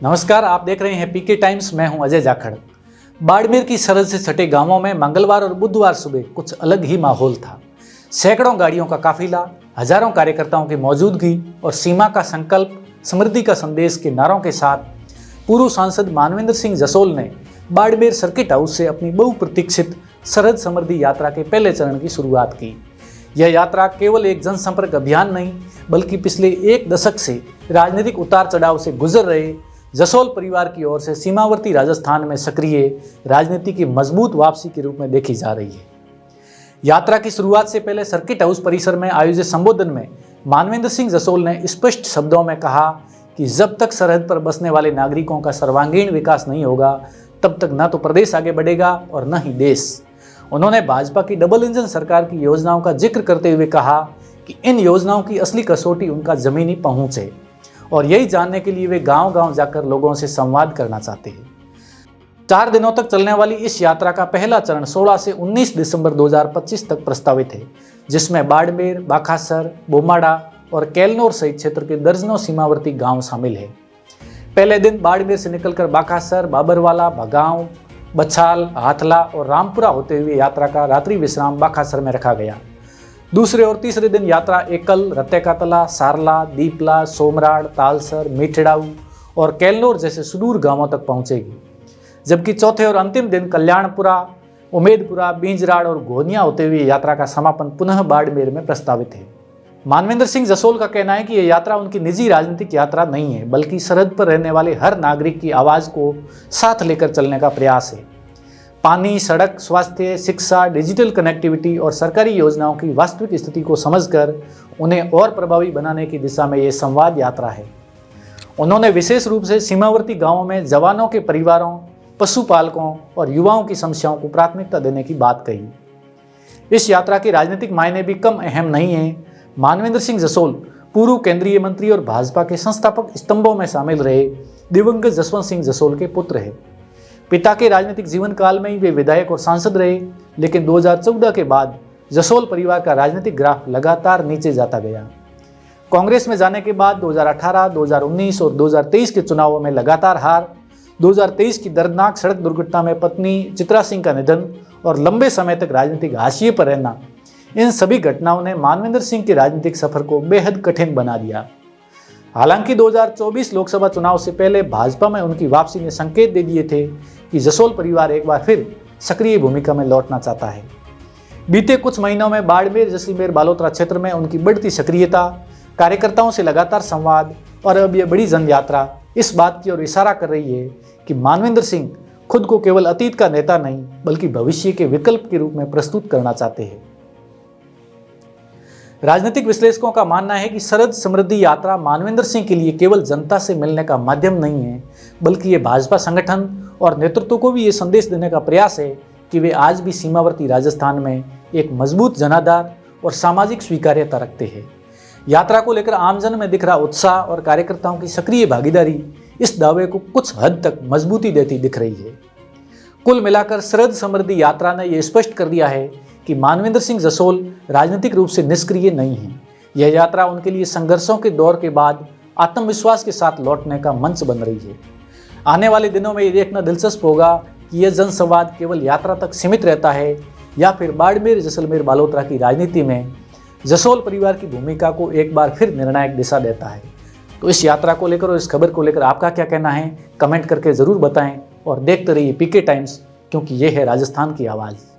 नमस्कार, आप देख रहे हैं पीके टाइम्स। मैं हूं अजय जाखड़। बाड़मेर की सरहद से सटे गांवों में मंगलवार और बुधवार सुबह कुछ अलग ही माहौल था। सैकड़ों गाड़ियों का काफिला, हजारों कार्यकर्ताओं की मौजूदगी और सीमा का संकल्प, समृद्धि का संदेश के नारों के साथ पूर्व सांसद मानवेंद्र सिंह जसोल ने बाड़मेर सर्किट हाउस से अपनी बहुप्रतीक्षित सरहद समृद्धि यात्रा के पहले चरण की शुरुआत की। यह यात्रा केवल एक जनसंपर्क अभियान नहीं, बल्कि पिछले एक दशक से राजनीतिक उतार चढ़ाव से गुजर रहे जसोल परिवार की ओर से सीमावर्ती राजस्थान में सक्रिय राजनीति की मजबूत वापसी के रूप में देखी जा रही है। यात्रा की शुरुआत से पहले सर्किट हाउस परिसर में आयोजित संबोधन में मानवेंद्र सिंह जसोल ने स्पष्ट शब्दों में कहा कि जब तक सरहद पर बसने वाले नागरिकों का सर्वांगीण विकास नहीं होगा, तब तक न तो प्रदेश आगे बढ़ेगा और न ही देश। उन्होंने भाजपा की डबल इंजन सरकार की योजनाओं का जिक्र करते हुए कहा कि इन योजनाओं की असली कसौटी उनका जमीनी पहुंच है और यही जानने के लिए वे गांव-गांव जाकर लोगों से संवाद करना चाहते हैं। 4 दिनों तक चलने वाली इस यात्रा का पहला चरण 16 से 19 दिसंबर 2025 तक प्रस्तावित है, जिसमें बाड़मेर, बाखासर, बोमाड़ा और केलनौर सहित क्षेत्र के दर्जनों सीमावर्ती गांव शामिल है। पहले दिन बाड़मेर से निकलकर बाखासर, बाबरवाला, भगांव, बछाल, हाथला और रामपुरा होते हुए यात्रा का रात्रि विश्राम बाखासर में रखा गया। दूसरे और तीसरे दिन यात्रा एकल, रत्तेकातला, सारला, दीपला, सोमराड़, तालसर, मीठड़ाऊ और केलनौर जैसे सुदूर गांवों तक पहुंचेगी, जबकि चौथे और अंतिम दिन कल्याणपुरा, उमेदपुरा, बींजराड़ और घोनिया होते हुए यात्रा का समापन पुनः बाड़मेर में प्रस्तावित है। मानवेंद्र सिंह जसोल का कहना है कि यह यात्रा उनकी निजी राजनीतिक यात्रा नहीं है, बल्कि सरहद पर रहने वाले हर नागरिक की आवाज़ को साथ लेकर चलने का प्रयास है। पानी, सड़क, स्वास्थ्य, शिक्षा, डिजिटल कनेक्टिविटी और सरकारी योजनाओं की वास्तविक स्थिति को समझकर उन्हें और प्रभावी बनाने की दिशा में ये संवाद यात्रा है। उन्होंने विशेष रूप से सीमावर्ती गांवों में जवानों के परिवारों, पशुपालकों और युवाओं की समस्याओं को प्राथमिकता देने की बात कही। इस यात्रा के राजनीतिक मायने भी कम अहम नहीं है। मानवेंद्र सिंह जसोल पूर्व केंद्रीय मंत्री और भाजपा के संस्थापक स्तंभों में शामिल रहे दिवंगत जसवंत सिंह जसोल के पुत्र हैं। पिता के राजनीतिक जीवन काल में ही वे विधायक और सांसद रहे, लेकिन 2014 के बाद जसोल परिवार का राजनीतिक ग्राफ लगातार नीचे जाता गया। कांग्रेस में जाने के बाद 2018, 2019 और 2023 के चुनावों में लगातार हार, 2023 की दर्दनाक सड़क दुर्घटना में पत्नी चित्रा सिंह का निधन और लंबे समय तक राजनीतिक हाशिए पर रहना, इन सभी घटनाओं ने मानवेंद्र सिंह के राजनीतिक सफर को बेहद कठिन बना दिया। हालांकि 2024 लोकसभा चुनाव से पहले भाजपा में उनकी वापसी ने संकेत दे दिए थे कि जसोल परिवार एक बार फिर सक्रिय भूमिका में लौटना चाहता है। बीते कुछ महीनों में बाड़मेर, जैसलमेर, बालोतरा क्षेत्र में उनकी बढ़ती सक्रियता, कार्यकर्ताओं से लगातार संवाद और अब यह बड़ी जन यात्रा इस बात की ओर इशारा कर रही है कि मानवेंद्र सिंह खुद को केवल अतीत का नेता नहीं, बल्कि भविष्य के विकल्प के रूप में प्रस्तुत करना चाहते हैं। राजनीतिक विश्लेषकों का मानना है कि सरहद समृद्धि यात्रा मानवेंद्र सिंह के लिए केवल जनता से मिलने का माध्यम नहीं है, बल्कि ये भाजपा संगठन और नेतृत्व को भी ये संदेश देने का प्रयास है कि वे आज भी सीमावर्ती राजस्थान में एक मजबूत जनाधार और सामाजिक स्वीकार्यता रखते हैं। यात्रा को लेकर आमजन में दिख रहा उत्साह और कार्यकर्ताओं की सक्रिय भागीदारी इस दावे को कुछ हद तक मजबूती देती दिख रही है। कुल मिलाकर सरहद समृद्धि यात्रा ने यह स्पष्ट कर दिया है कि मानवेंद्र सिंह जसोल राजनीतिक रूप से निष्क्रिय नहीं है। यह यात्रा उनके लिए संघर्षों के दौर के बाद आत्मविश्वास के साथ लौटने का मंच बन रही है। आने वाले दिनों में ये देखना दिलचस्प होगा कि यह जनसंवाद केवल यात्रा तक सीमित रहता है या फिर बाड़मेर, जैसलमेर, बालोतरा की राजनीति में जसोल परिवार की भूमिका को एक बार फिर निर्णायक दिशा देता है। तो इस यात्रा को लेकर और इस खबर को लेकर आपका क्या कहना है, कमेंट करके ज़रूर बताएं और देखते रहिए पीके टाइम्स, क्योंकि ये है राजस्थान की आवाज़।